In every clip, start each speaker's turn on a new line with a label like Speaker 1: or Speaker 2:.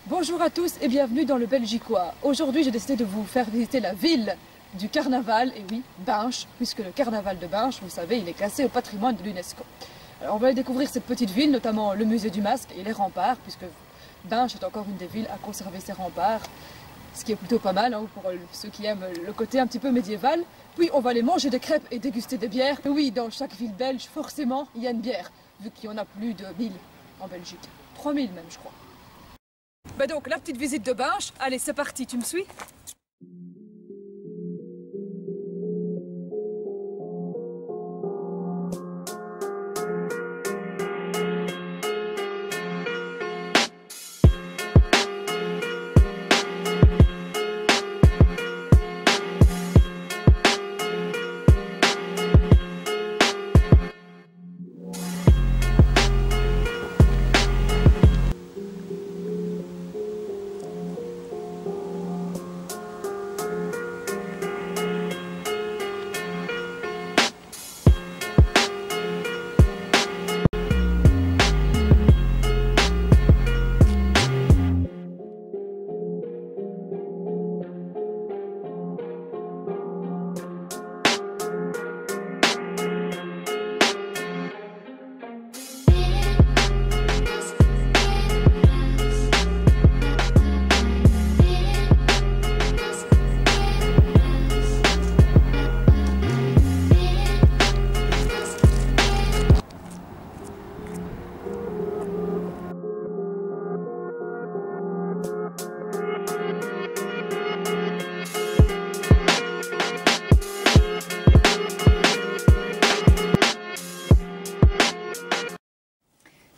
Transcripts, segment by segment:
Speaker 1: Bonjour à tous et bienvenue dans le Belgicois. Aujourd'hui j'ai décidé de vous faire visiter la ville du carnaval, et oui, Binche, puisque le carnaval de Binche, vous savez, il est classé au patrimoine de l'UNESCO. Alors on va aller découvrir cette petite ville, notamment le musée du masque et les remparts, puisque Binche est encore une des villes à conserver ses remparts, ce qui est plutôt pas mal hein, pour ceux qui aiment le côté un petit peu médiéval. Puis on va aller manger des crêpes et déguster des bières. Et oui, dans chaque ville belge, forcément, il y a une bière, vu qu'il y en a plus de 1000 en Belgique. 3000 même, je crois. Bah donc, la petite visite de Binche. Allez, c'est parti, tu me suis?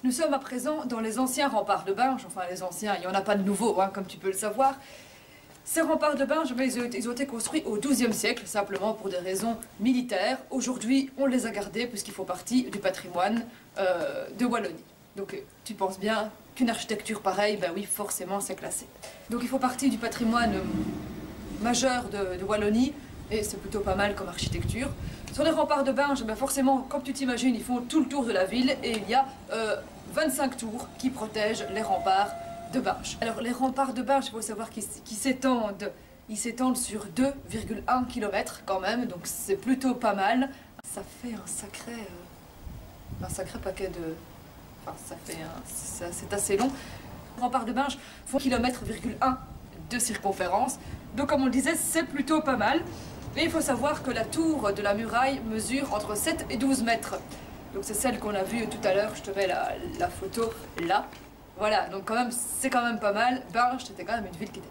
Speaker 1: Nous sommes à présent dans les anciens remparts de Binche, enfin les anciens, il n'y en a pas de nouveaux, hein, comme tu peux le savoir. Ces remparts de Binche, ils ont été construits au XIIe siècle, simplement pour des raisons militaires. Aujourd'hui, on les a gardés puisqu'ils font partie du patrimoine de Wallonie. Donc tu penses bien qu'une architecture pareille, ben oui, forcément c'est classé. Donc ils font partie du patrimoine majeur de Wallonie, et c'est plutôt pas mal comme architecture. Sur les remparts de Binche, ben forcément, comme tu t'imagines, ils font tout le tour de la ville et il y a 25 tours qui protègent les remparts de Binche. Alors les remparts de Binche, il faut savoir qu'ils s'étendent sur 2,1 km quand même, donc c'est plutôt pas mal. Ça fait un sacré paquet de... Enfin, c'est assez long. Les remparts de Binche font 1,1 km de circonférence, donc comme on le disait, c'est plutôt pas mal. Et il faut savoir que la tour de la muraille mesure entre 7 et 12 mètres. Donc c'est celle qu'on a vue tout à l'heure, je te mets la photo là. Voilà, donc quand même, c'est quand même pas mal. Binche, c'était quand même une ville qui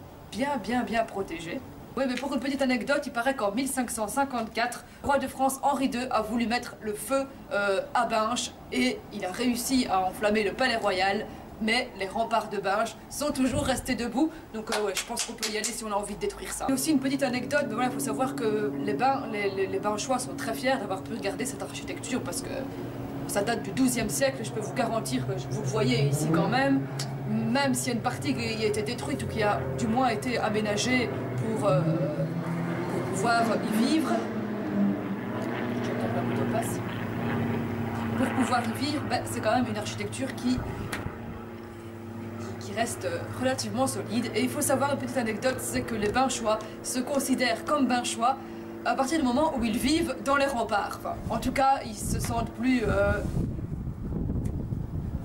Speaker 1: était bien protégée. Oui, mais pour une petite anecdote, il paraît qu'en 1554, le roi de France Henri II a voulu mettre le feu à Binche et il a réussi à enflammer le palais royal. Mais les remparts de Binche sont toujours restés debout, donc ouais, je pense qu'on peut y aller si on a envie de détruire ça. Et aussi une petite anecdote, mais voilà, il faut savoir que les Binchois sont très fiers d'avoir pu garder cette architecture parce que ça date du XIIe siècle, et je peux vous garantir que vous le voyez ici quand même s'il y a une partie qui a été détruite ou qui a du moins été aménagée pour pouvoir y vivre. J'entends la moto passe. Pour pouvoir y vivre, ben, c'est quand même une architecture qui reste relativement solide. Et il faut savoir une petite anecdote, c'est que les Binchois se considèrent comme Binchois à partir du moment où ils vivent dans les remparts. Enfin, en tout cas, ils se sentent plus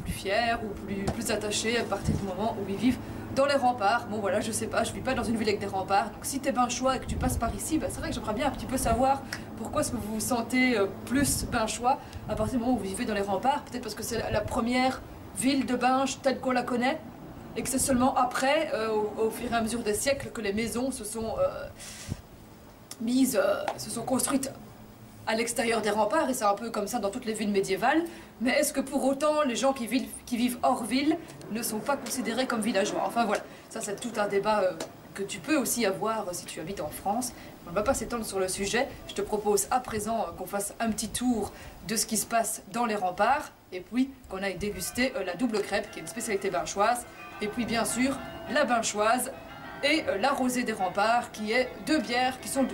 Speaker 1: fiers ou plus attachés à partir du moment où ils vivent dans les remparts. Bon voilà, je sais pas, je vis pas dans une ville avec des remparts. Donc si t'es Binchois et que tu passes par ici, bah, c'est vrai que j'aimerais bien un petit peu savoir pourquoi est-ce que vous vous sentez plus Binchois à partir du moment où vous vivez dans les remparts. Peut-être parce que c'est la première ville de Binche telle qu'on la connaît. Et que c'est seulement après, au fur et à mesure des siècles, que les maisons se sont construites à l'extérieur des remparts, et c'est un peu comme ça dans toutes les villes médiévales. Mais est-ce que pour autant, les gens qui vivent hors ville ne sont pas considérés comme villageois? Enfin voilà, ça c'est tout un débat que tu peux aussi avoir si tu habites en France. On ne va pas s'étendre sur le sujet. Je te propose à présent qu'on fasse un petit tour de ce qui se passe dans les remparts, et puis qu'on aille déguster la double crêpe, qui est une spécialité binchoise. Et puis bien sûr, la binchoise et la rosée des remparts, qui est deux bières qui sont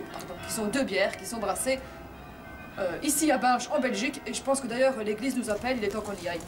Speaker 1: brassées ici à Binche, en Belgique. Et je pense que d'ailleurs l'église nous appelle, il est temps qu'on y aille.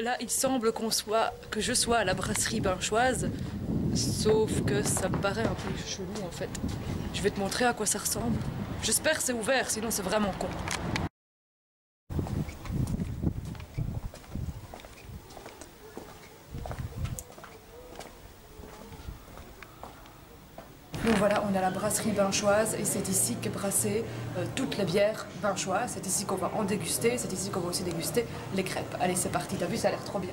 Speaker 1: voilà, il semble que je sois à la brasserie Binchoise, sauf que ça me paraît un peu chelou en fait. Je vais te montrer à quoi ça ressemble. J'espère que c'est ouvert, sinon c'est vraiment con. Donc voilà, on a la brasserie Binchoise et c'est ici qu'est brassée toutes les bières binchoises. C'est ici qu'on va en déguster, c'est ici qu'on va aussi déguster les crêpes. Allez, c'est parti, t'as vu, ça a l'air trop bien.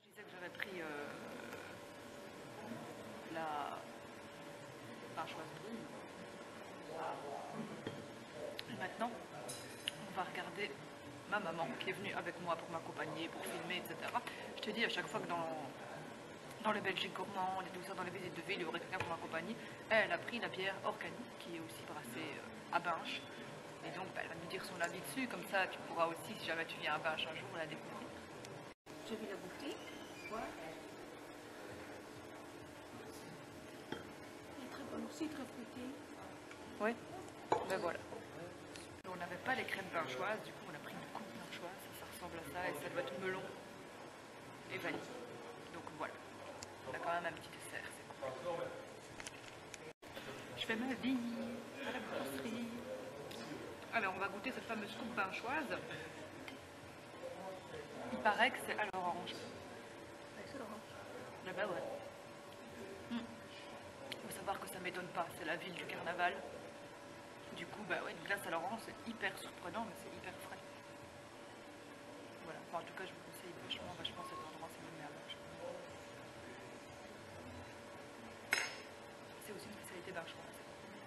Speaker 1: Je disais que j'avais pris la Binchoise brune. Et maintenant, on va regarder ma maman qui est venue avec moi pour m'accompagner, pour filmer, etc. Je te dis à chaque fois que dans les Belgiques gourmandes et tout ça, dans les visites de ville, il y aurait quelqu'un pour m'accompagner. Elle a pris la bière organique qui est aussi brassée à Binche. Et donc elle va nous dire son avis dessus, comme ça tu pourras aussi, si jamais tu viens à Binche un jour, la découvrir.
Speaker 2: Je vais la goûter. Ouais. Elle est très bonne aussi, très fruitée.
Speaker 1: Oui, ben voilà. On n'avait pas les crêpes binchoises, du coup on a pris une coupe binchoise, ça ressemble à ça et ça doit être melon et vanille. Donc voilà, on a quand même un petit dessert, c'est cool. Je fais ma vie à la brasserie. Alors on va goûter cette fameuse coupe binchoise. Il paraît que c'est à l'orange.
Speaker 2: Ouais, c'est l'orange.
Speaker 1: Ah bah ouais. Faut savoir que ça m'étonne pas, c'est la ville du carnaval. Du coup, bah ouais, une glace à l'orange, c'est hyper surprenant, mais c'est hyper frais. Voilà, enfin, en tout cas, je vous conseille vachement cet endroit, c'est mon meilleur. C'est aussi une spécialité binchoise.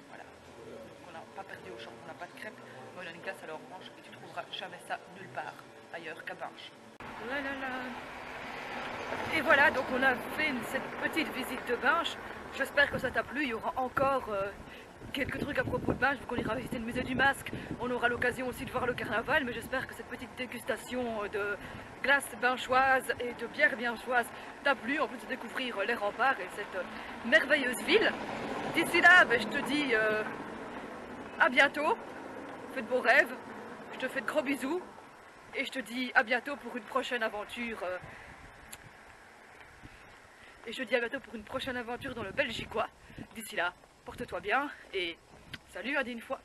Speaker 1: Voilà. Donc, on n'a pas perdu au champ, on n'a pas de crêpes, mais on a une glace à l'orange et tu trouveras jamais ça nulle part ailleurs qu'à Binche. Et voilà, donc on a fait cette petite visite de Binche. J'espère que ça t'a plu. Il y aura encore quelques trucs à propos de Binche, vu qu'on ira visiter le musée du masque. On aura l'occasion aussi de voir le carnaval, mais j'espère que cette petite dégustation de glace binchoise et de bière binchoise t'a plu, en plus de découvrir les remparts et cette merveilleuse ville. D'ici là, ben, je te dis à bientôt, fais de beaux rêves, je te fais de gros bisous et je te dis à bientôt pour une prochaine aventure. Et je te dis à bientôt pour une prochaine aventure dans le Belgiquois. D'ici là, porte-toi bien et salut à une fois.